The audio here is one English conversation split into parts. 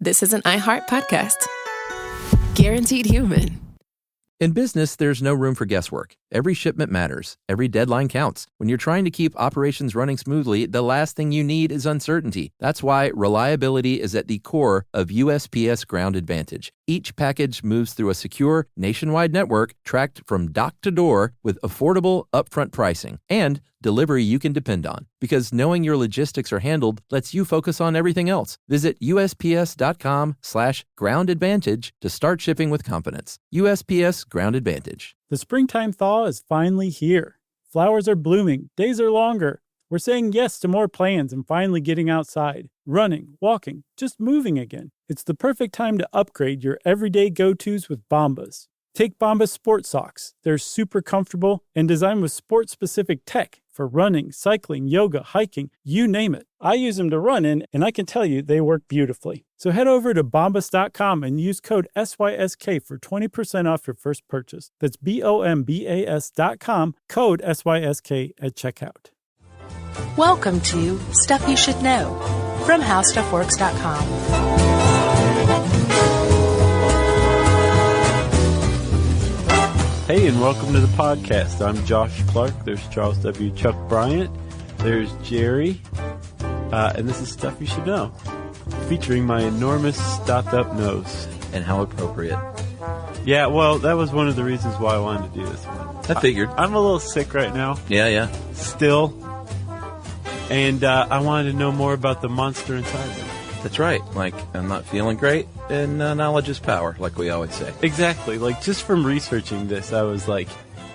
this is an iHeart podcast. Guaranteed human. In business, there's no room for guesswork. Every shipment matters. Every deadline counts. When you're trying to keep operations running smoothly, the last thing you need is uncertainty. That's why reliability is at the core of USPS Ground Advantage. Each package moves through a secure, nationwide network tracked from dock to door with affordable, upfront pricing and delivery you can depend on. Because knowing your logistics are handled lets you focus on everything else. Visit USPS.com/Ground Advantage to start shipping with confidence. USPS Ground Advantage. The springtime thaw is finally here. Flowers are blooming, days are longer. We're saying yes to more plans and finally getting outside, running, walking, just moving again. It's the perfect time to upgrade your everyday go-tos with Bombas. Take Bombas sports socks. They're super comfortable and designed with sport-specific tech for running, cycling, yoga, hiking, you name it. I use them to run in, and I can tell you they work beautifully. So head over to bombas.com and use code SYSK for 20% off your first purchase. That's BOMBAS.com, code SYSK at checkout. Welcome to Stuff You Should Know from HowStuffWorks.com. Hey, and welcome to the podcast. I'm Josh Clark. There's Charles W. Chuck Bryant. There's Jerry. And this is Stuff You Should Know, featuring my enormous stopped-up nose. And how appropriate. Yeah, well, that was one of the reasons why I wanted to do this one. I figured. I'm a little sick right now. Yeah. Still. And I wanted to know more about the monster inside me. That's right. Like, I'm not feeling great, and knowledge is power, like we always say. Exactly. Like, just from researching this, I was like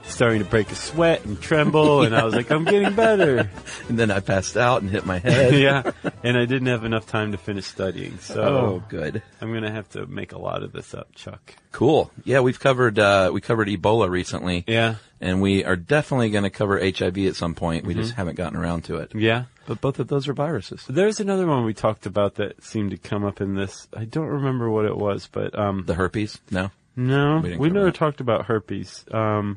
starting to break a sweat and tremble, and I was like, I'm getting better. And then I passed out and hit my head. Yeah, and I didn't have enough time to finish studying, so good. I'm going to have to make a lot of this up, Chuck. Cool. Yeah, we covered Ebola recently. Yeah. And we are definitely going to cover HIV at some point. We just haven't gotten around to it. Yeah. But both of those are viruses. There's another one we talked about that seemed to come up in this. I don't remember what it was, but the herpes? No? No, we never talked about herpes. Well,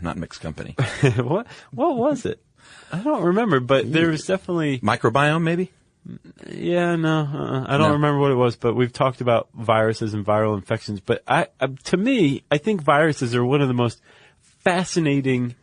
not mixed company. What was it? I don't remember, but there was definitely microbiome, maybe? Yeah, no, I don't remember what it was, but we've talked about viruses and viral infections. But to me, I think viruses are one of the most fascinating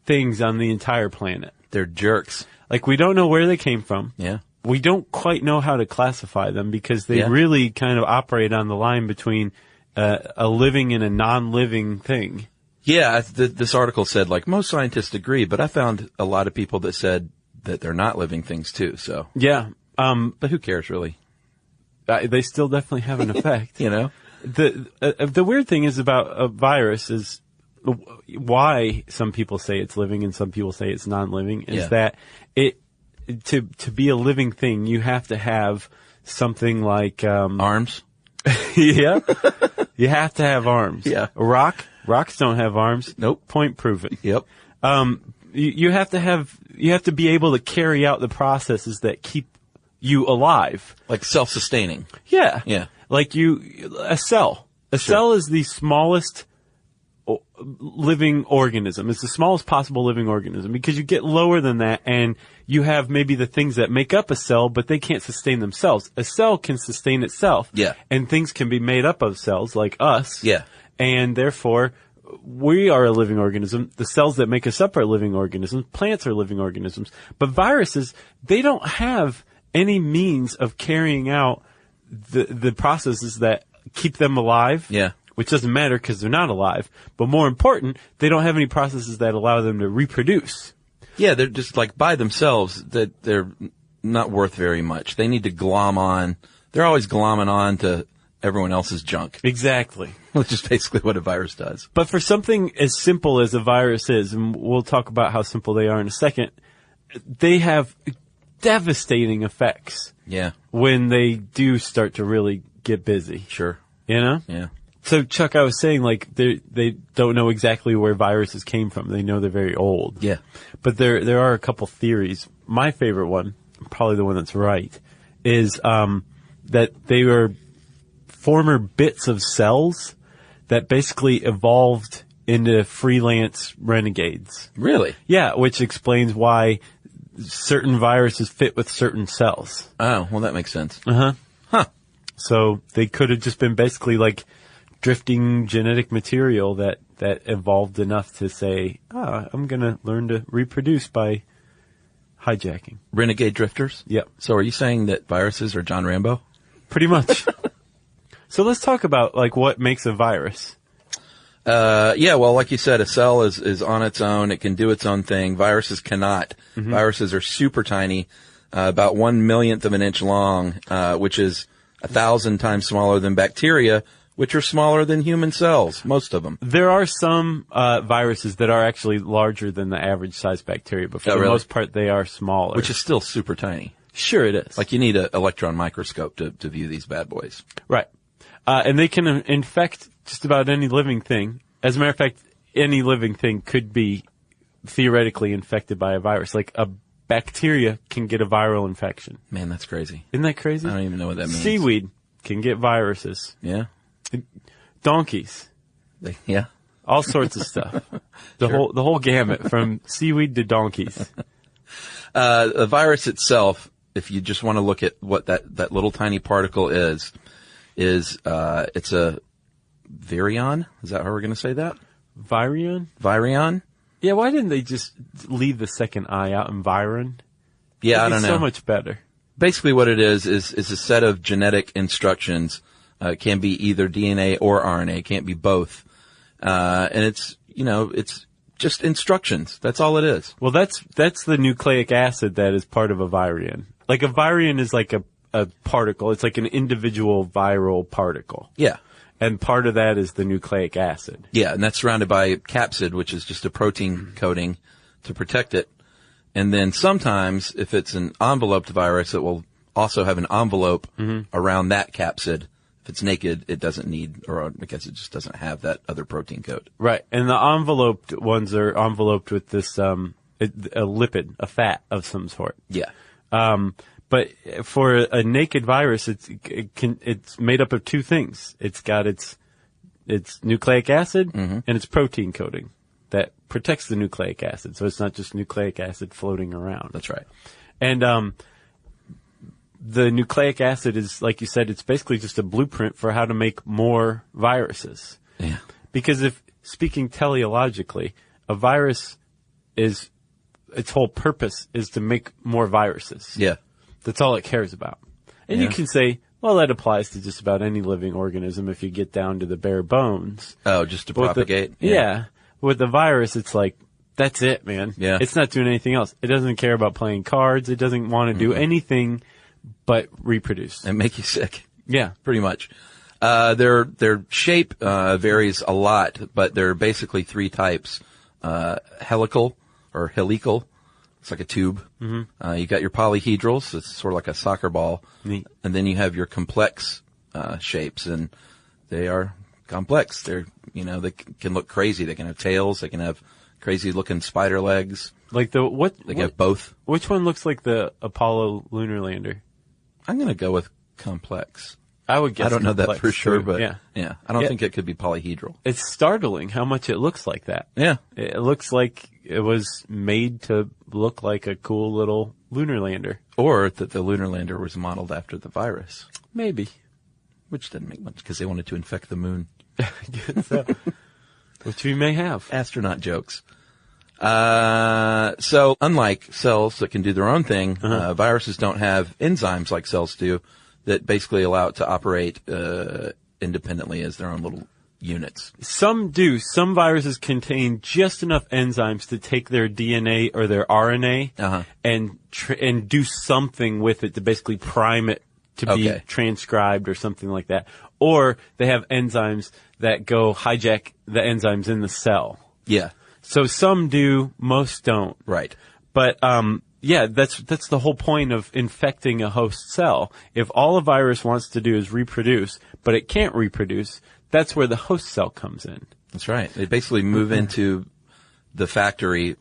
things on the entire planet. They're jerks. Like, we don't know where they came from. Yeah. We don't quite know how to classify them because they really kind of operate on the line between a living and a non-living thing. Yeah, this article said, like, most scientists agree, but I found a lot of people that said that they're not living things too, so. Yeah. But who cares, really? They still definitely have an effect. The weird thing is about a virus is why some people say it's living and some people say it's non-living is that to be a living thing, you have to have something like arms. Yeah. You have to have arms. Yeah. Rocks don't have arms. Nope. Point proven. Yep. You have to be able to carry out the processes that keep you alive. Like self-sustaining. Yeah. Yeah. Like a cell. A cell is the smallest living organism. It's the smallest possible living organism because you get lower than that and you have maybe the things that make up a cell, but they can't sustain themselves. A cell can sustain itself. Yeah. And things can be made up of cells like us. Yeah. And therefore, we are a living organism. The cells that make us up are living organisms. Plants are living organisms. But viruses, they don't have any means of carrying out the processes that keep them alive. Yeah. Which doesn't matter because they're not alive. But more important, they don't have any processes that allow them to reproduce. Yeah, they're just like by themselves that they're not worth very much. They need to glom on. They're always glomming on to everyone else's junk. Exactly. Which is basically what a virus does. But for something as simple as a virus is, and we'll talk about how simple they are in a second, they have devastating effects. Yeah. When they do start to really get busy. Sure. You know? Yeah. So, Chuck, I was saying, like, they don't know exactly where viruses came from. They know they're very old. Yeah. But there are a couple theories. My favorite one, probably the one that's right, is that they were former bits of cells that basically evolved into freelance renegades. Really? Yeah, which explains why certain viruses fit with certain cells. Oh, well, that makes sense. Uh-huh. Huh. So they could have just been basically like drifting genetic material that evolved enough to say, I'm going to learn to reproduce by hijacking. Renegade drifters? Yep. So are you saying that viruses are John Rambo? Pretty much. So let's talk about like what makes a virus. Yeah, well, like you said, a cell is on its own. It can do its own thing. Viruses cannot. Mm-hmm. Viruses are super tiny, about 1/1,000,000th of an inch long, which is 1,000 times smaller than bacteria, which are smaller than human cells, most of them. There are some viruses that are actually larger than the average size bacteria, but for the most part, they are smaller. Which is still super tiny. Sure it is. Like you need an electron microscope to view these bad boys. Right. And they can infect just about any living thing. As a matter of fact, any living thing could be theoretically infected by a virus. Like a bacteria can get a viral infection. Man, that's crazy. Isn't that crazy? I don't even know what that means. Seaweed can get viruses. Yeah. Donkeys. Yeah. All sorts of stuff. The whole gamut from seaweed to donkeys. The virus itself, if you just want to look at what that little tiny particle is it's a virion. Is that how we're going to say that? Virion? Virion? Yeah, why didn't they just leave the second I out in viron? Yeah, I don't know. So much better. Basically what it is a set of genetic instructions. It can be either DNA or RNA. It can't be both. And it's just instructions. That's all it is. Well, that's the nucleic acid that is part of a virion. Like a virion is like a particle. It's like an individual viral particle. Yeah. And part of that is the nucleic acid. Yeah, and that's surrounded by a capsid, which is just a protein coating to protect it. And then sometimes, if it's an enveloped virus, it will also have an envelope around that capsid. If it's naked, it doesn't need, or I guess it just doesn't have that other protein coat. Right. And the enveloped ones are enveloped with this, a lipid, a fat of some sort. Yeah. But for a naked virus, it's made up of two things. It's got its nucleic acid and its protein coating that protects the nucleic acid. So it's not just nucleic acid floating around. That's right. And, the nucleic acid is, like you said, it's basically just a blueprint for how to make more viruses. Yeah. Because speaking teleologically, a virus its whole purpose is to make more viruses. Yeah. That's all it cares about. And you can say, well, that applies to just about any living organism if you get down to the bare bones. Oh, just to propagate? Yeah. With the virus, it's like, that's it, man. Yeah. It's not doing anything else. It doesn't care about playing cards. It doesn't want to do anything but reproduce. And make you sick. Yeah. Pretty much. Their shape varies a lot, but there are basically three types. Helical or helical. It's like a tube. Mm-hmm. You got your polyhedrals. It's sort of like a soccer ball. Neat. And then you have your complex shapes, and they are complex. They can look crazy. They can have tails. They can have crazy looking spider legs. Like They can have both. Which one looks like the Apollo lunar lander? I'm going to go with complex. I would guess. I don't know that for sure, too. but yeah. I don't think it could be polyhedral. It's startling how much it looks like that. Yeah. It looks like it was made to look like a cool little lunar lander. Or that the lunar lander was modeled after the virus. Maybe. Which doesn't make much because they wanted to infect the moon. So, which we may have. Astronaut jokes. So unlike cells that can do their own thing, viruses don't have enzymes like cells do that basically allow it to operate independently as their own little units. Some do. Some viruses contain just enough enzymes to take their DNA or their RNA and do something with it to basically prime it to be transcribed or something like that. Or they have enzymes that go hijack the enzymes in the cell. Yeah. So some do, most don't. Right. But that's the whole point of infecting a host cell. If all a virus wants to do is reproduce, but it can't reproduce, that's where the host cell comes in. That's right. They basically move into the factory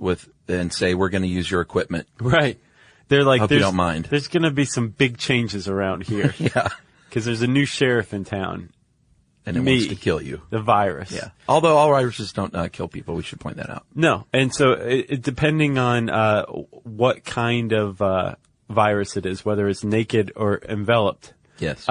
and say, we're going to use your equipment. Right. They're like, hope you don't mind. There's going to be some big changes around here. Yeah. Because there's a new sheriff in town. And it wants to kill you. The virus. Yeah. Although all viruses don't kill people, we should point that out. No. And so depending on what kind of virus it is, whether it's naked or enveloped, yes,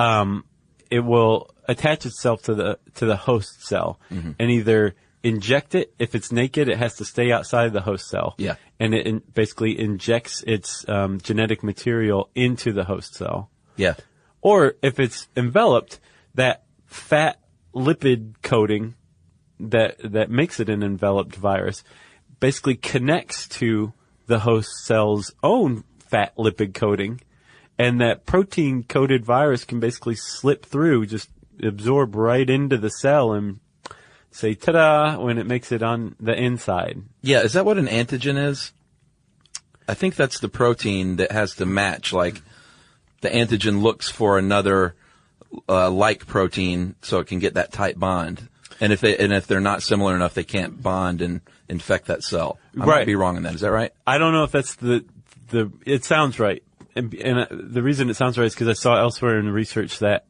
it will attach itself to the host cell and either inject it. If it's naked, it has to stay outside the host cell. Yeah. And it basically injects its genetic material into the host cell. Yeah. Or if it's enveloped, that fat lipid coating that makes it an enveloped virus basically connects to the host cell's own fat lipid coating, and that protein-coated virus can basically slip through, just absorb right into the cell and say, ta-da, when it makes it on the inside. Yeah, is that what an antigen is? I think that's the protein that has to match, like the antigen looks for another like protein so it can get that tight bond. And if they're not similar enough, they can't bond and infect that cell. I might be wrong on that. Is that right? I don't know if that's it sounds right. And the reason it sounds right is because I saw elsewhere in the research that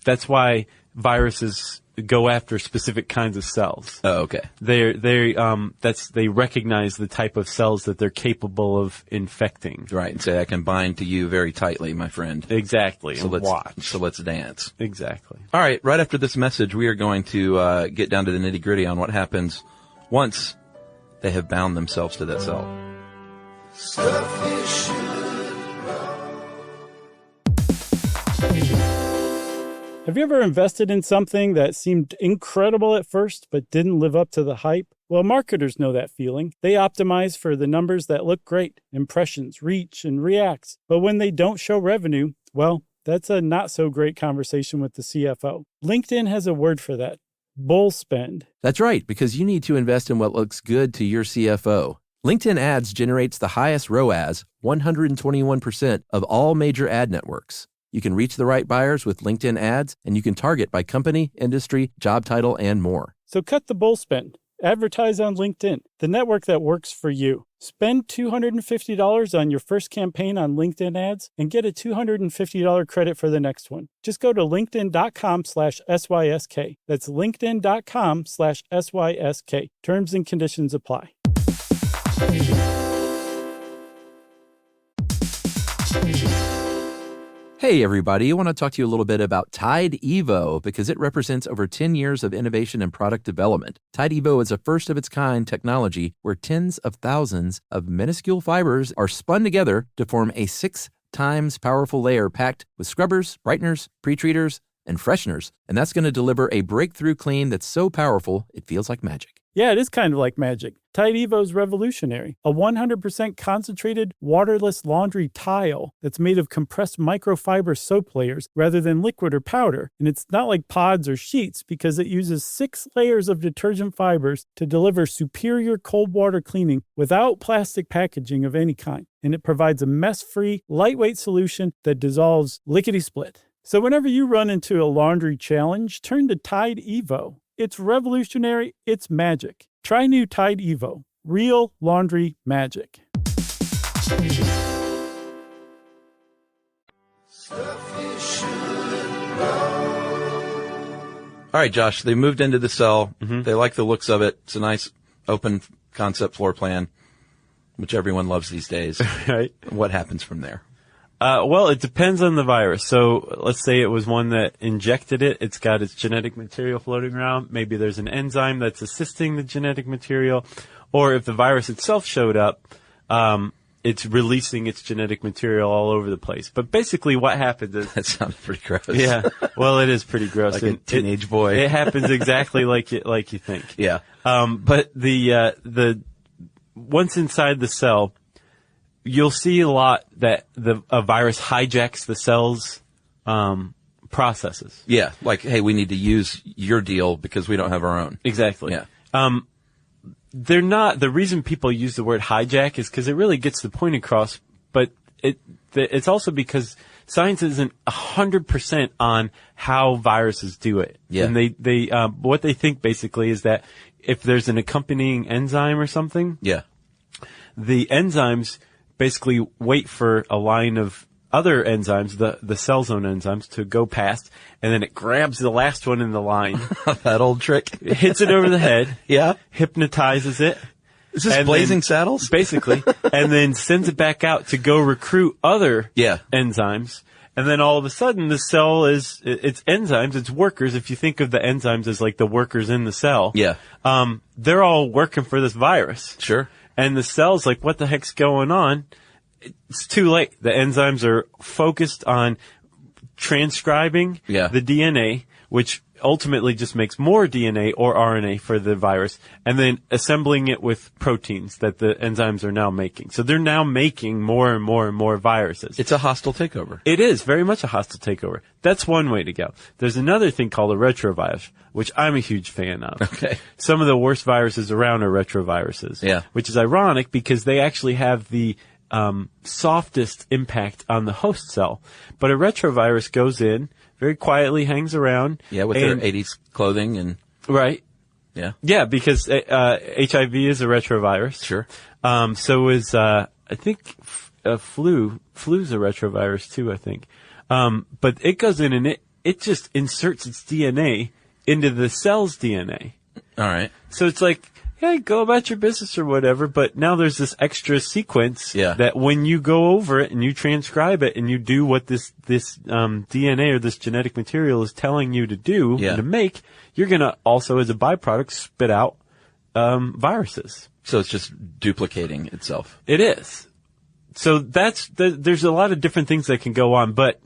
that's why viruses go after specific kinds of cells. Oh, okay. They recognize the type of cells that they're capable of infecting. Right, and say I can bind to you very tightly, my friend. Exactly. So let's dance. Exactly. All right, right after this message, we are going to get down to the nitty-gritty on what happens once they have bound themselves to that cell. Have you ever invested in something that seemed incredible at first but didn't live up to the hype? Well, marketers know that feeling. They optimize for the numbers that look great, impressions, reach, and reacts. But when they don't show revenue, well, that's a not so great conversation with the CFO. LinkedIn has a word for that: bull spend. That's right, because you need to invest in what looks good to your CFO. LinkedIn Ads generates the highest ROAS, 121% of all major ad networks. You can reach the right buyers with LinkedIn Ads, and you can target by company, industry, job title, and more. So cut the bull spend. Advertise on LinkedIn, the network that works for you. Spend $250 on your first campaign on LinkedIn Ads and get a $250 credit for the next one. Just go to linkedin.com/SYSK. That's linkedin.com/SYSK. Terms and conditions apply. Hey everybody, I want to talk to you a little bit about Tide Evo because it represents over 10 years of innovation and product development. Tide Evo is a first-of-its-kind technology where tens of thousands of minuscule fibers are spun together to form a 6 times powerful layer packed with scrubbers, brighteners, pre-treaters, and fresheners. And that's going to deliver a breakthrough clean that's so powerful it feels like magic. Yeah, it is kind of like magic. Tide Evo is revolutionary. A 100% concentrated, waterless laundry tile that's made of compressed microfiber soap layers rather than liquid or powder. And it's not like pods or sheets because it uses 6 layers of detergent fibers to deliver superior cold water cleaning without plastic packaging of any kind. And it provides a mess-free, lightweight solution that dissolves lickety-split. So whenever you run into a laundry challenge, turn to Tide Evo. It's revolutionary. It's magic. Try new Tide Evo. Real laundry magic. All right, Josh, they moved into the cell. They like the looks of it. It's a nice open concept floor plan, which everyone loves these days. Right. What happens from there? Well, it depends on the virus. So let's say it was one that injected it. It's got its genetic material floating around. Maybe there's an enzyme that's assisting the genetic material. Or if the virus itself showed up, it's releasing its genetic material all over the place. But basically what happens is... That sounds pretty gross. Yeah. Well, it is pretty gross. Like a teenage boy. It happens exactly like you think. Yeah. But the once inside the cell, you'll see a lot that a virus hijacks the cell's processes. Yeah, like, hey, we need to use your deal because we don't have our own. Exactly. Yeah. They're not, the reason people use the word hijack is because it really gets the point across, but it's also because science isn't 100% on how viruses do it. Yeah. And they what they think basically is that if there's an accompanying enzyme or something, yeah, the enzymes basically wait for a line of other enzymes, the cell's own enzymes, to go past, and then it grabs the last one in the line. That old trick. It hits it over the head. Yeah. Hypnotizes it. Is this Blazing Saddles? Basically. And then sends it back out to go recruit other enzymes. And then all of a sudden the cell it's enzymes, it's workers. If you think of the enzymes as like the workers in the cell. Yeah. They're all working for this virus. Sure. And the cell's like, what the heck's going on? It's too late. The enzymes are focused on transcribing the DNA, which ultimately just makes more DNA or RNA for the virus, and then assembling it with proteins that the enzymes are now making. So they're now making more and more and more viruses. It's a hostile takeover. It is very much a hostile takeover. That's one way to go. There's another thing called a retrovirus, which I'm a huge fan of. Okay. Some of the worst viruses around are retroviruses. Yeah. Which is ironic because they actually have the softest impact on the host cell. But a retrovirus goes in, very quietly hangs around. Yeah, with their 80s clothing and... Right. Yeah. Yeah, because HIV is a retrovirus. Sure. So is, I think, flu. Flu's a retrovirus too, I think. But it goes in and it just inserts its DNA into the cell's DNA. All right. So it's like, hey, go about your business or whatever, but now there's this extra sequence that when you go over it and you transcribe it and you do what this DNA or this genetic material is telling you to do and to make, you're going to also, as a byproduct, spit out viruses. So it's just duplicating itself. It is. So there's a lot of different things that can go on, but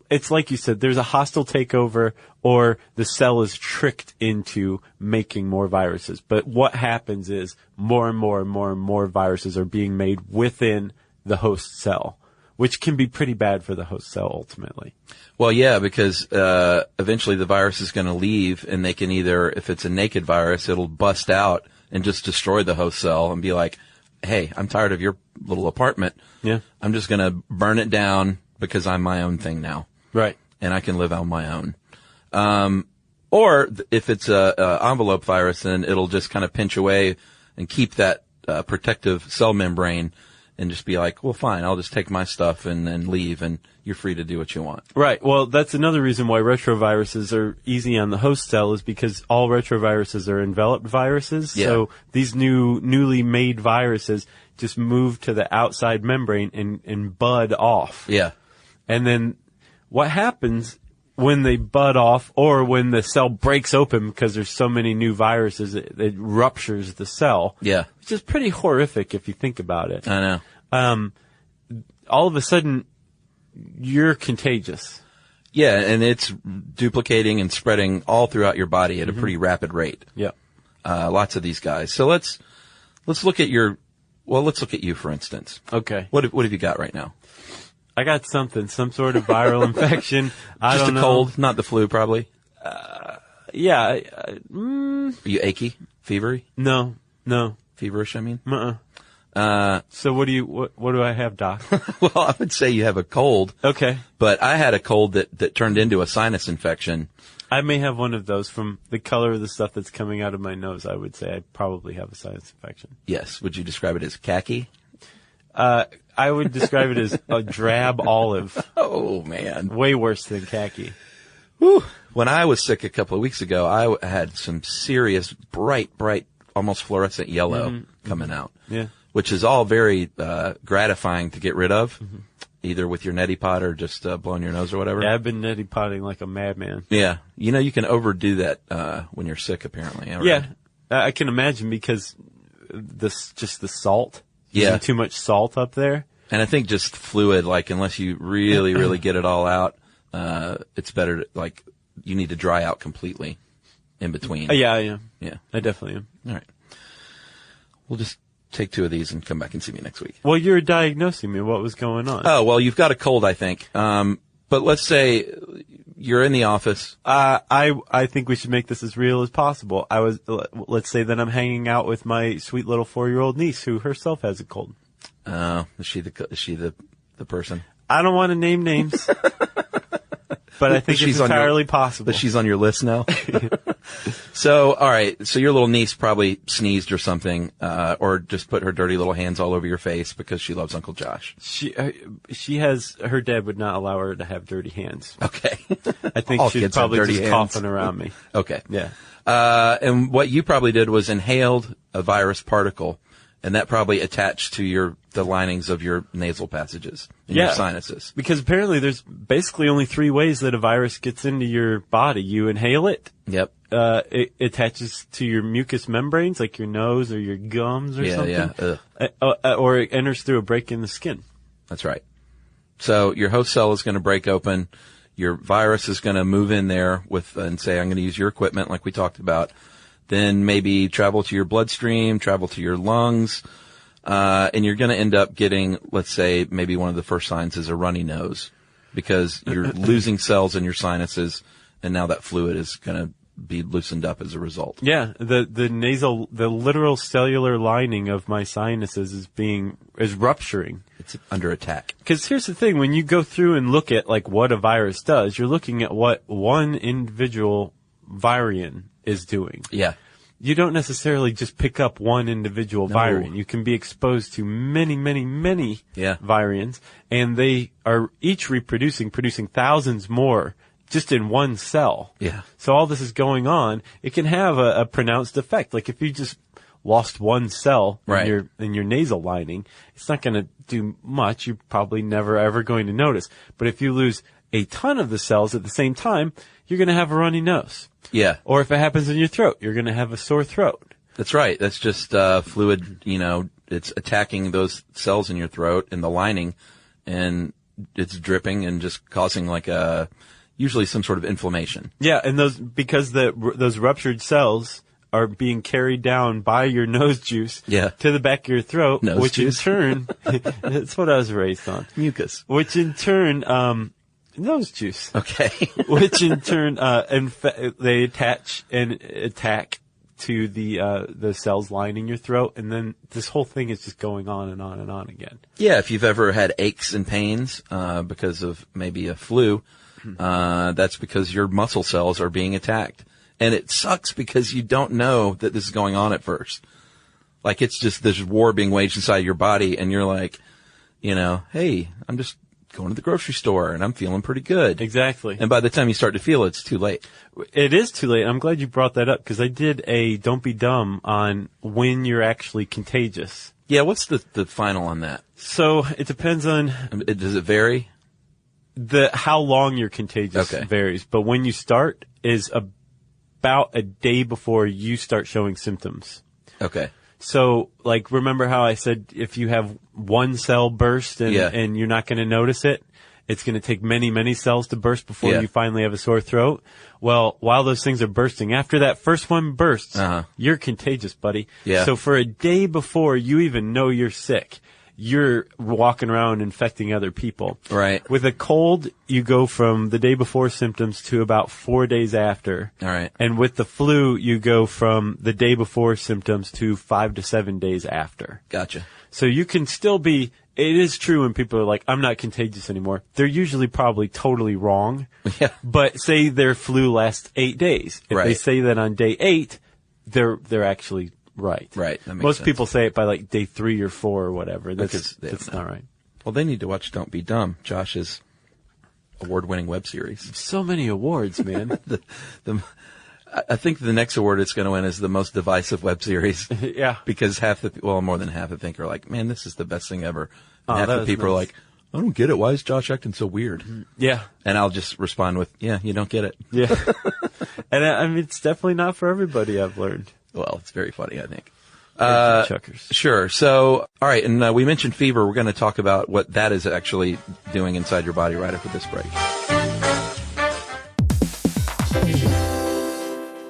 it's like you said, there's a hostile takeover or the cell is tricked into making more viruses. But what happens is more and more and more and more viruses are being made within the host cell, which can be pretty bad for the host cell ultimately. Well, yeah, because eventually the virus is going to leave, and they can either, if it's a naked virus, it'll bust out and just destroy the host cell and be like, hey, I'm tired of your little apartment. Yeah. I'm just going to burn it down because I'm my own thing now. Right. And I can live on my own. Or if it's a envelope virus, then it'll just kind of pinch away and keep that protective cell membrane and just be like, well, fine, I'll just take my stuff and then leave, and you're free to do what you want. Right. Well, that's another reason why retroviruses are easy on the host cell, is because all retroviruses are enveloped viruses. Yeah. So these newly made viruses just move to the outside membrane and bud off. Yeah. And then what happens when they bud off, or when the cell breaks open because there's so many new viruses, it ruptures the cell. Yeah. Which is pretty horrific if you think about it. I know. All of a sudden, you're contagious. Yeah, and it's duplicating and spreading all throughout your body at a pretty rapid rate. Yep. Lots of these guys. So let's look at you, for instance. Okay. What have you got right now? I got some sort of viral infection. I Just don't a know. cold, not the flu, probably. Yeah. Are you achy, fevery, No. feverish? I mean. So what do I have, Doc? Well, I would say you have a cold. Okay. But I had a cold that turned into a sinus infection. I may have one of those. From the color of the stuff that's coming out of my nose, I would say I probably have a sinus infection. Yes. Would you describe it as khaki? I would describe it as a drab olive. Oh, man. Way worse than khaki. Whew. When I was sick a couple of weeks ago, I had some serious bright, almost fluorescent yellow coming out. Yeah. Which is all very gratifying to get rid of, either with your neti pot or just blowing your nose or whatever. Yeah, I've been neti potting like a madman. Yeah. You can overdo that when you're sick, apparently. Right? Yeah. I can imagine, because the salt. Yeah. Using too much salt up there. And I think just fluid, like, unless you really, really get it all out, it's better to, you need to dry out completely in between. Yeah, I am. Yeah. I definitely am. All right. We'll just take 2 of these and come back and see me next week. Well, you were diagnosing me. What was going on? Oh, well, you've got a cold, I think. But let's say you're in the office. I think we should make this as real as possible. Let's say that I'm hanging out with my sweet little 4-year-old niece who herself has a cold. Is she the person? I don't want to name names, but I think it's entirely possible. But she's on your list now? So, all right. So your little niece probably sneezed or something, or just put her dirty little hands all over your face because she loves Uncle Josh. She has, her dad would not allow her to have dirty hands. Okay. I think she's probably just coughing around me. Okay. Yeah. And what you probably did was inhaled a virus particle And that probably attached to the linings of your nasal passages and your sinuses. Because apparently there's basically only 3 ways that a virus gets into your body. You inhale it. Yep. It attaches to your mucous membranes, like your nose or your gums or something. Or it enters through a break in the skin. That's right. So your host cell is going to break open. Your virus is going to move in there and say, I'm going to use your equipment like we talked about. Then maybe travel to your bloodstream, travel to your lungs, and you're going to end up getting, let's say, maybe one of the first signs is a runny nose because you're losing cells in your sinuses, and now that fluid is going to be loosened up as a result. Yeah, the literal cellular lining of my sinuses is rupturing. It's under attack. Because here's the thing, when you go through and look at like what a virus does, you're looking at what one individual virion is doing. Yeah. You don't necessarily just pick up one individual virion. You can be exposed to many, many, many virions, and they are each producing thousands more just in one cell. Yeah. So all this is going on. It can have a pronounced effect. Like if you just lost one cell in your nasal lining, it's not going to do much. You're probably never ever going to notice. But if you lose a ton of the cells at the same time, you're going to have a runny nose. Yeah. Or if it happens in your throat, you're going to have a sore throat. That's right. That's just fluid, it's attacking those cells in your throat in the lining, and it's dripping and just causing usually some sort of inflammation. Yeah, and because those ruptured cells are being carried down by your nose juice to the back of your throat, nose which juice. in turn, that's what I was raised on. Mucus. Which in turn, nose juice. Okay. Which in turn, they attach and attack to the cells lining your throat, and then this whole thing is just going on and on and on again. Yeah, if you've ever had aches and pains because of maybe a flu, that's because your muscle cells are being attacked. And it sucks because you don't know that this is going on at first. Like it's just this war being waged inside your body, and you're like, hey, I'm just going to the grocery store and I'm feeling pretty good. Exactly. And by the time you start to feel it, it's too late. It is too late. I'm glad you brought that up because I did a Don't Be Dumb on when you're actually contagious. Yeah, what's the final on that? So it depends on... Does it vary? How long you're contagious varies, but when you start is about a day before you start showing symptoms. Okay. So, remember how I said if you have one cell burst and you're not going to notice it, it's going to take many, many cells to burst before you finally have a sore throat? Well, while those things are bursting, after that first one bursts, you're contagious, buddy. Yeah. So for a day before you even know you're sick, you're walking around infecting other people. Right. With a cold, you go from the day before symptoms to about 4 days after. All right. And with the flu, you go from the day before symptoms to 5 to 7 days after. Gotcha. So you can still be, it is true when people are like, I'm not contagious anymore. They're usually probably totally wrong. Yeah. But say their flu lasts 8 days. If they say that on day 8, they're actually right. Right. That makes Most sense. people say it by day 3 or 4 or whatever. That's not right. Well, they need to watch Don't Be Dumb, Josh's award-winning web series. So many awards, man. I think the next award it's going to win is the most divisive web series. Yeah. Because more than half, I think, are like, man, this is the best thing ever. And half that the people are like, I don't get it. Why is Josh acting so weird? Yeah. And I'll just respond with, yeah, you don't get it. Yeah. And I mean, it's definitely not for everybody, I've learned. Well, it's very funny, I think. Chuckers. Sure. So, all right. And we mentioned fever. We're going to talk about what that is actually doing inside your body right after this break.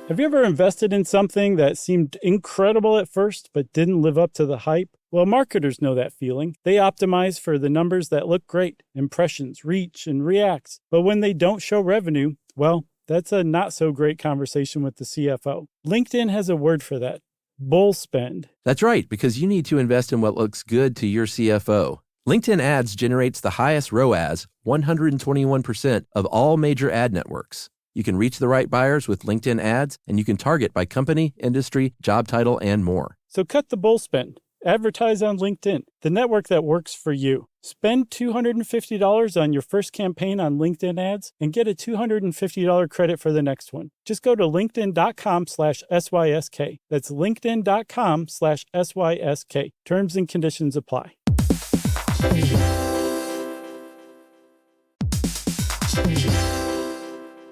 Have you ever invested in something that seemed incredible at first but didn't live up to the hype? Well, marketers know that feeling. They optimize for the numbers that look great, impressions, reach, and reacts. But when they don't show revenue, well, that's a not so great conversation with the CFO. LinkedIn has a word for that: bull spend. That's right, because you need to invest in what looks good to your CFO. LinkedIn Ads generates the highest ROAS, 121% of all major ad networks. You can reach the right buyers with LinkedIn Ads, and you can target by company, industry, job title, and more. So cut the bull spend. Advertise on LinkedIn, the network that works for you. Spend $250 on your first campaign on LinkedIn ads and get a $250 credit for the next one. Just go to linkedin.com/SYSK. That's linkedin.com/SYSK. Terms and conditions apply.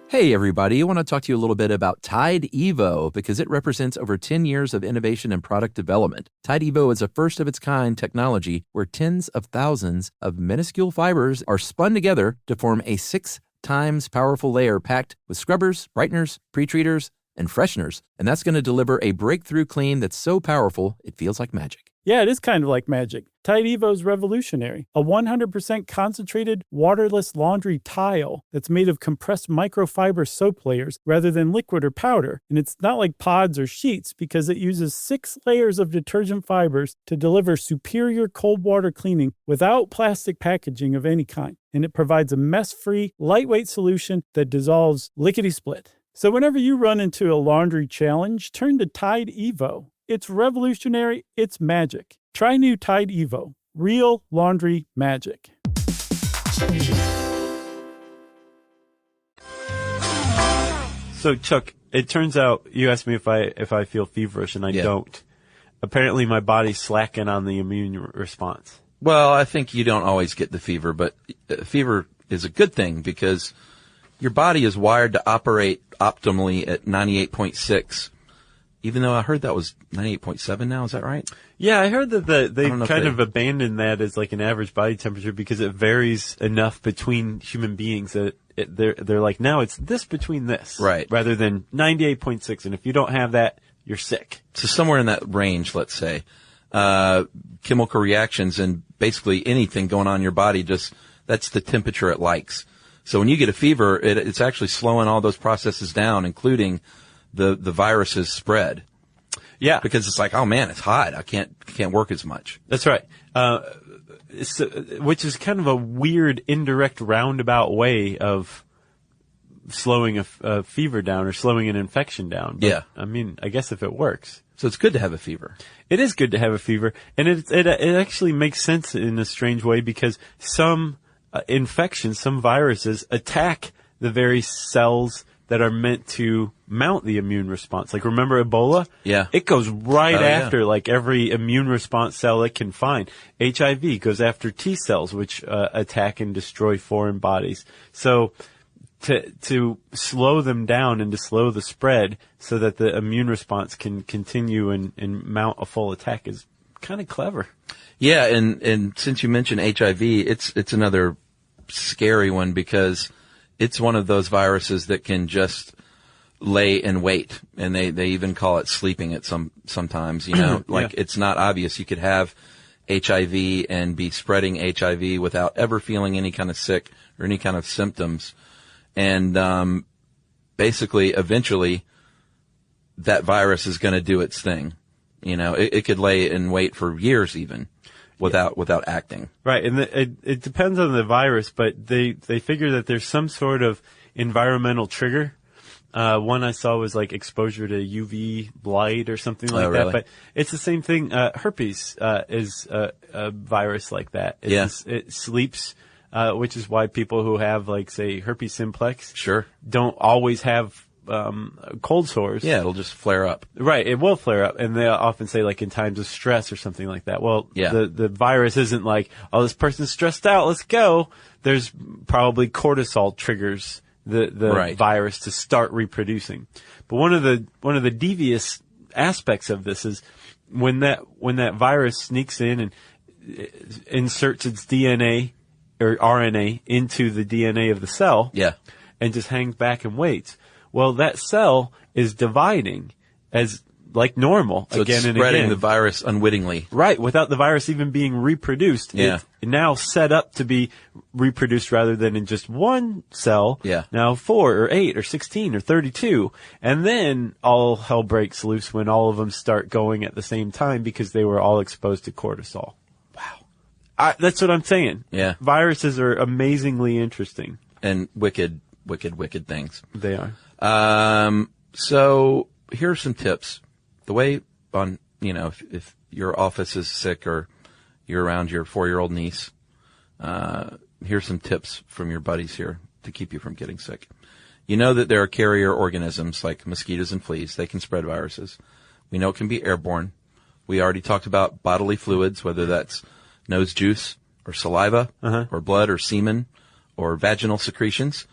Hey everybody, I want to talk to you a little bit about Tide Evo because it represents over 10 years of innovation and product development. Tide Evo is a first-of-its-kind technology where tens of thousands of minuscule fibers are spun together to form a 6 times powerful layer packed with scrubbers, brighteners, pre-treaters, and fresheners. And that's going to deliver a breakthrough clean that's so powerful it feels like magic. Yeah, it is kind of like magic. Tide Evo is revolutionary. A 100% concentrated, waterless laundry tile that's made of compressed microfiber soap layers rather than liquid or powder. And it's not like pods or sheets because it uses 6 layers of detergent fibers to deliver superior cold water cleaning without plastic packaging of any kind. And it provides a mess-free, lightweight solution that dissolves lickety-split. So whenever you run into a laundry challenge, turn to Tide Evo. It's revolutionary. It's magic. Try new Tide Evo. Real laundry magic. So, Chuck, it turns out you asked me if I feel feverish, and I don't. Apparently, my body's slacking on the immune response. Well, I think you don't always get the fever, but fever is a good thing because your body is wired to operate optimally at 98.6. Even though I heard that was 98.7 now, is that right? Yeah, I heard that they kind of abandoned that as like an average body temperature because it varies enough between human beings that they're like, now it's this between this. Right. Rather than 98.6. And if you don't have that, you're sick. So somewhere in that range, let's say, chemical reactions and basically anything going on in your body, that's the temperature it likes. So when you get a fever, it's actually slowing all those processes down, including the virus's spread. Yeah. Because it's like, oh man, it's hot. I can't work as much. That's right. Which is kind of a weird, indirect, roundabout way of slowing a fever down or slowing an infection down. But, yeah. I mean, I guess if it works. So it's good to have a fever. It is good to have a fever. And it actually makes sense in a strange way because some infections, some viruses attack the very cells that are meant to mount the immune response. Like, remember Ebola? Yeah. It goes right after, like, every immune response cell it can find. HIV goes after T cells, which attack and destroy foreign bodies. So, to slow them down and to slow the spread so that the immune response can continue and mount a full attack is kind of clever. Yeah, and since you mentioned HIV, it's another scary one because it's one of those viruses that can just lay in wait, and they even call it sleeping at sometimes, you know, like it's not obvious. You could have HIV and be spreading HIV without ever feeling any kind of sick or any kind of symptoms. And basically, eventually, that virus is going to do its thing. You know, it could lay in wait for years even. Without acting. Right, and it depends on the virus, but they figure that there's some sort of environmental trigger. One I saw was like exposure to UV light or something like that, but it's the same thing. Herpes is a virus like that. It sleeps, which is why people who have, like, say, herpes simplex don't always have cold sores. Yeah, it'll just flare up. Right, it will flare up, and they often say, like, in times of stress or something like that. Well, the virus isn't like, oh, this person's stressed out, let's go. There's probably cortisol triggers the virus to start reproducing. But one of the devious aspects of this is when that virus sneaks in and inserts its DNA or RNA into the DNA of the cell, and just hangs back and waits. Well, that cell is dividing as like normal so again it's and spreading again. the virus unwittingly. Right, without the virus even being reproduced. It's now set up to be reproduced rather than in just one cell. Now 4 or 8 or 16 or 32. And then all hell breaks loose when all of them start going at the same time because they were all exposed to cortisol. Wow. That's what I'm saying. Yeah. Viruses are amazingly interesting. And wicked things. They are. So here are some tips. The way if your office is sick or you're around your 4-year-old niece, Here's some tips from your buddies here to keep you from getting sick. You know that there are carrier organisms like mosquitoes and fleas. They can spread viruses. We know it can be airborne. We already talked about bodily fluids, whether that's nose juice or saliva or blood or semen or vaginal secretions.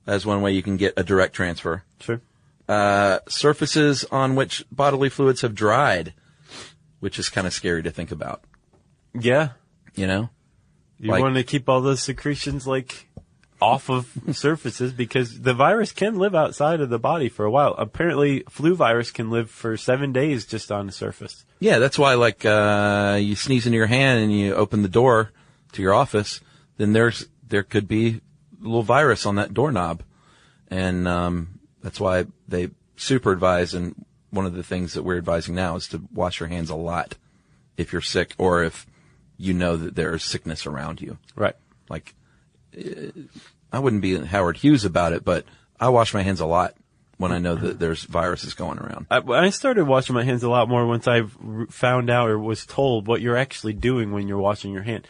That's one way you can get a direct transfer. Sure. Surfaces on which bodily fluids have dried, which is kind of scary to think about. Yeah. You know? You want to keep all those secretions off of surfaces because the virus can live outside of the body for a while. Apparently, flu virus can live for 7 days just on the surface. Yeah, that's why you sneeze into your hand and you open the door to your office, then there could be a little virus on that doorknob. And that's why they super advise, and one of the things that we're advising now is to wash your hands a lot if you're sick or if you know that there is sickness around you. Right. I wouldn't be Howard Hughes about it, but I wash my hands a lot when I know that there's viruses going around. I started washing my hands a lot more once I found out or was told what you're actually doing when you're washing your hand.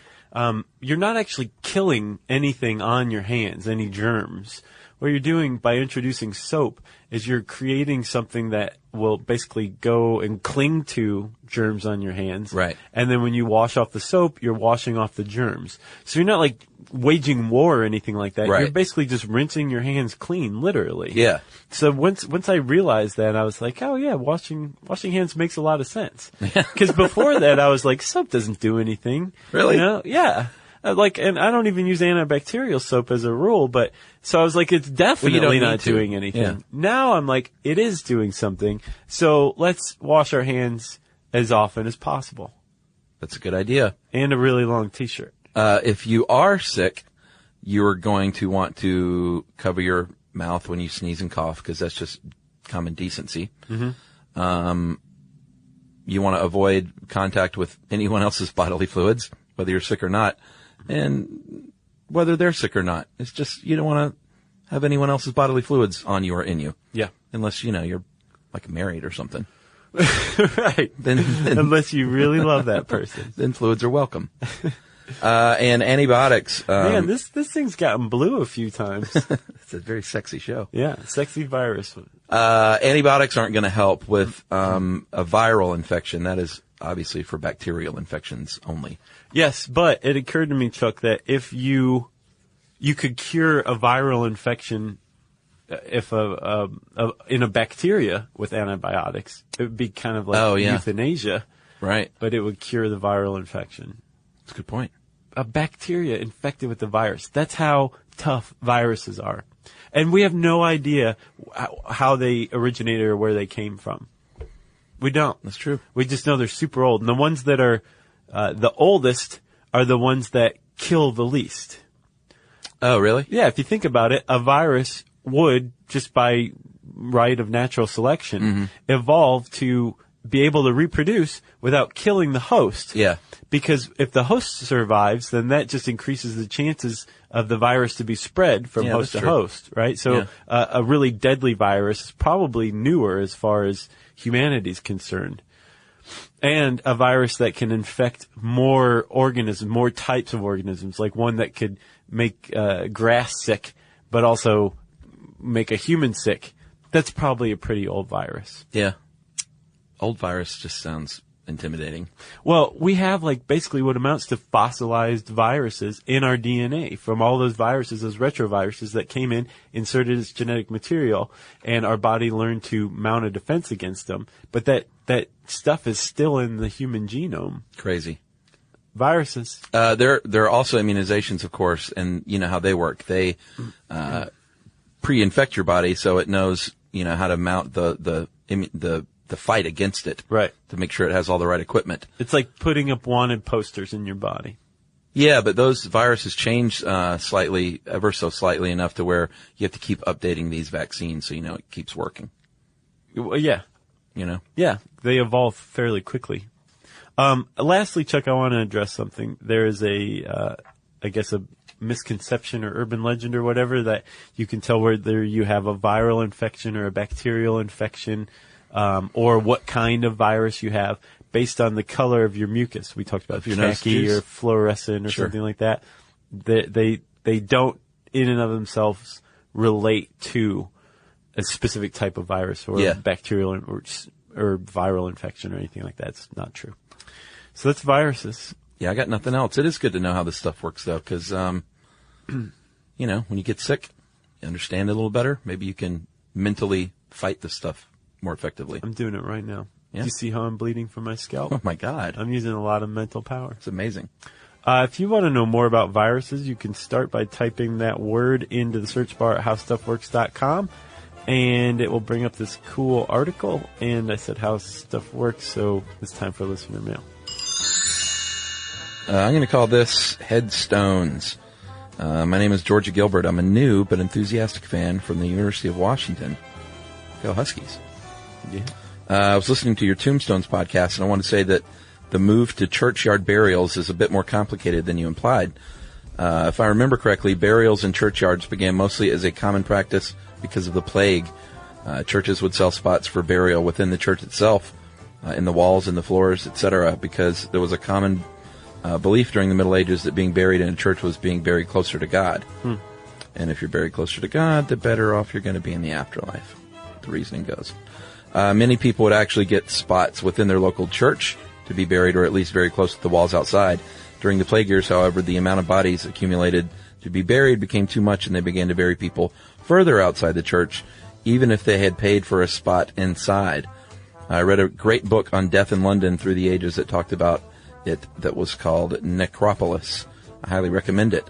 You're not actually killing anything on your hands, any germs. What you're doing by introducing soap is you're creating something that will basically go and cling to germs on your hands. Right. And then when you wash off the soap, you're washing off the germs. So you're not waging war or anything like that. Right. You're basically just rinsing your hands clean, literally. Yeah. So once I realized that, I was like, oh yeah, washing hands makes a lot of sense. Because before that, I was like, soap doesn't do anything. Really? You know? Yeah. And I don't even use antibacterial soap as a rule, but so I was like, it's definitely not doing anything. Yeah. Now I'm like, it is doing something. So let's wash our hands as often as possible. That's a good idea. And a really long t-shirt. If you are sick, you're going to want to cover your mouth when you sneeze and cough because that's just common decency. Mm-hmm. You want to avoid contact with anyone else's bodily fluids, whether you're sick or not. And whether they're sick or not, it's just you don't want to have anyone else's bodily fluids on you or in you. Yeah. Unless, you're married or something. Right. Then unless you really love that person. Then fluids are welcome. And antibiotics. Man, this thing's gotten blue a few times. It's a very sexy show. Yeah, sexy virus. Antibiotics aren't going to help with a viral infection. That is obviously for bacterial infections only. Yes, but it occurred to me, Chuck, that if you could cure a viral infection if in a bacteria with antibiotics, it would be kind of like euthanasia. Right. But it would cure the viral infection. That's a good point. A bacteria infected with the virus. That's how tough viruses are. And we have no idea how they originated or where they came from. We don't. That's true. We just know they're super old. And the ones that are the oldest are the ones that kill the least. Oh, really? Yeah, if you think about it, a virus would, just by right of natural selection, evolve to be able to reproduce without killing the host. Yeah. Because if the host survives, then that just increases the chances of the virus to be spread from host to host, right? So a really deadly virus is probably newer as far as humanity's concerned. And a virus that can infect more organisms, more types of organisms, like one that could make grass sick, but also make a human sick. That's probably a pretty old virus. Yeah. Old virus just sounds intimidating. Well, we have basically what amounts to fossilized viruses in our DNA from all those viruses, those retroviruses that came in, inserted as genetic material, and our body learned to mount a defense against them. But that stuff is still in the human genome. Crazy. Viruses. There are also immunizations, of course, and you know how they work. They pre-infect your body so it knows, how to mount the fight against it. Right. To make sure it has all the right equipment. It's like putting up wanted posters in your body. Yeah, but those viruses change ever so slightly enough to where you have to keep updating these vaccines so it keeps working. Well, yeah. Yeah, they evolve fairly quickly. Lastly, Chuck, I want to address something. There is a misconception or urban legend or whatever that you can tell whether you have a viral infection or a bacterial infection, or what kind of virus you have based on the color of your mucus. We talked about khaki or fluorescent or something like that. They don't, in and of themselves, relate to a specific type of virus or bacterial or viral infection or anything like that. It's not true. So that's viruses. Yeah, I got nothing else. It is good to know how this stuff works, though, because, when you get sick, you understand it a little better. Maybe you can mentally fight this stuff more effectively. I'm doing it right now. Yeah. Do you see how I'm bleeding from my scalp? Oh, my God. I'm using a lot of mental power. It's amazing. If you want to know more about viruses, you can start by typing that word into the search bar at howstuffworks.com, and it will bring up this cool article. And I said how stuff works, so it's time for listener mail. I'm going to call this Headstones. My name is Georgia Gilbert. I'm a new but enthusiastic fan from the University of Washington. Go Huskies. Yeah. I was listening to your Tombstones podcast, and I want to say that the move to churchyard burials is a bit more complicated than you implied. If I remember correctly, burials in churchyards began mostly as a common practice because of the plague. Churches would sell spots for burial within the church itself, in the walls and the floors, etc., because there was a common belief during the Middle Ages that being buried in a church was being buried closer to God. And if you're buried closer to God, the better off you're going to be in the afterlife. The reasoning goes. Many people would actually get spots within their local church to be buried, or at least very close to the walls outside. During the plague years, however, the amount of bodies accumulated to be buried became too much, and they began to bury people further outside the church, even if they had paid for a spot inside. I read a great book on death in London through the ages that talked about it, that was called Necropolis. I highly recommend it.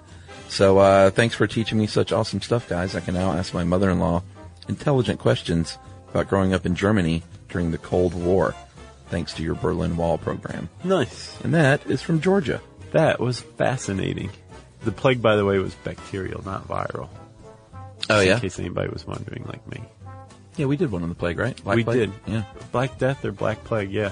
So thanks for teaching me such awesome stuff, guys. I can now ask my mother-in-law intelligent questions about growing up in Germany during the Cold War, thanks to your Berlin Wall program. Nice. And that is from Georgia. That was fascinating. The plague, by the way, was bacterial, not viral. Oh, yeah? In case anybody was wondering, like me. Yeah, we did one on the plague, right? Black we plague? did. Yeah. Black Death or Black Plague, yeah.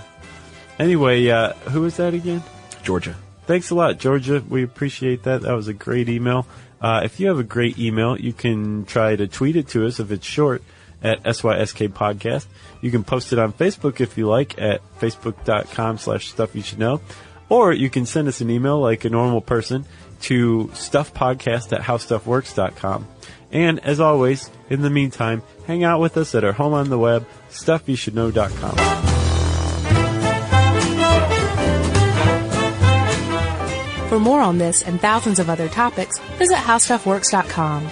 Anyway, who was that again? Georgia. Thanks a lot, Georgia. We appreciate that. That was a great email. If you have a great email, you can try to tweet it to us if it's short at SYSK Podcast. You can post it on Facebook if you like at facebook.com/stuffyoushouldknow. Or you can send us an email like a normal person to stuffpodcast@howstuffworks.com. And as always, in the meantime, hang out with us at our home on the web, stuffyoushouldknow.com. For more on this and thousands of other topics, visit howstuffworks.com.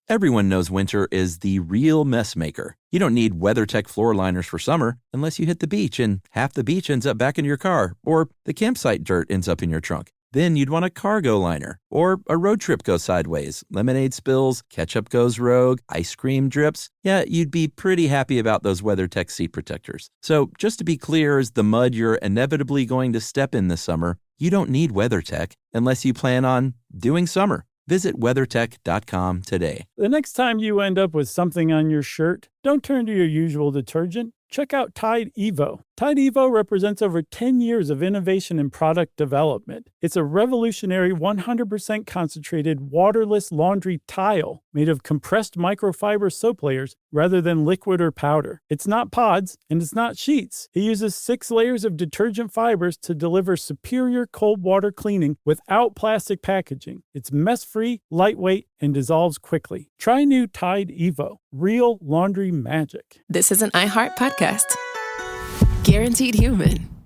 Everyone knows winter is the real mess maker. You don't need WeatherTech floor liners for summer unless you hit the beach and half the beach ends up back in your car, or the campsite dirt ends up in your trunk. Then you'd want a cargo liner, or a road trip goes sideways, lemonade spills, ketchup goes rogue, ice cream drips. Yeah, you'd be pretty happy about those WeatherTech seat protectors. So just to be clear, as the mud you're inevitably going to step in this summer, you don't need WeatherTech unless you plan on doing summer. Visit WeatherTech.com today. The next time you end up with something on your shirt, don't turn to your usual detergent. Check out Tide Evo. Tide Evo represents over 10 years of innovation in product development. It's a revolutionary 100% concentrated waterless laundry tile made of compressed microfiber soap layers rather than liquid or powder. It's not pods and it's not sheets. It uses 6 layers of detergent fibers to deliver superior cold water cleaning without plastic packaging. It's mess-free, lightweight, and dissolves quickly. Try new Tide Evo. Real laundry magic. This is an iHeart podcast. Guaranteed human.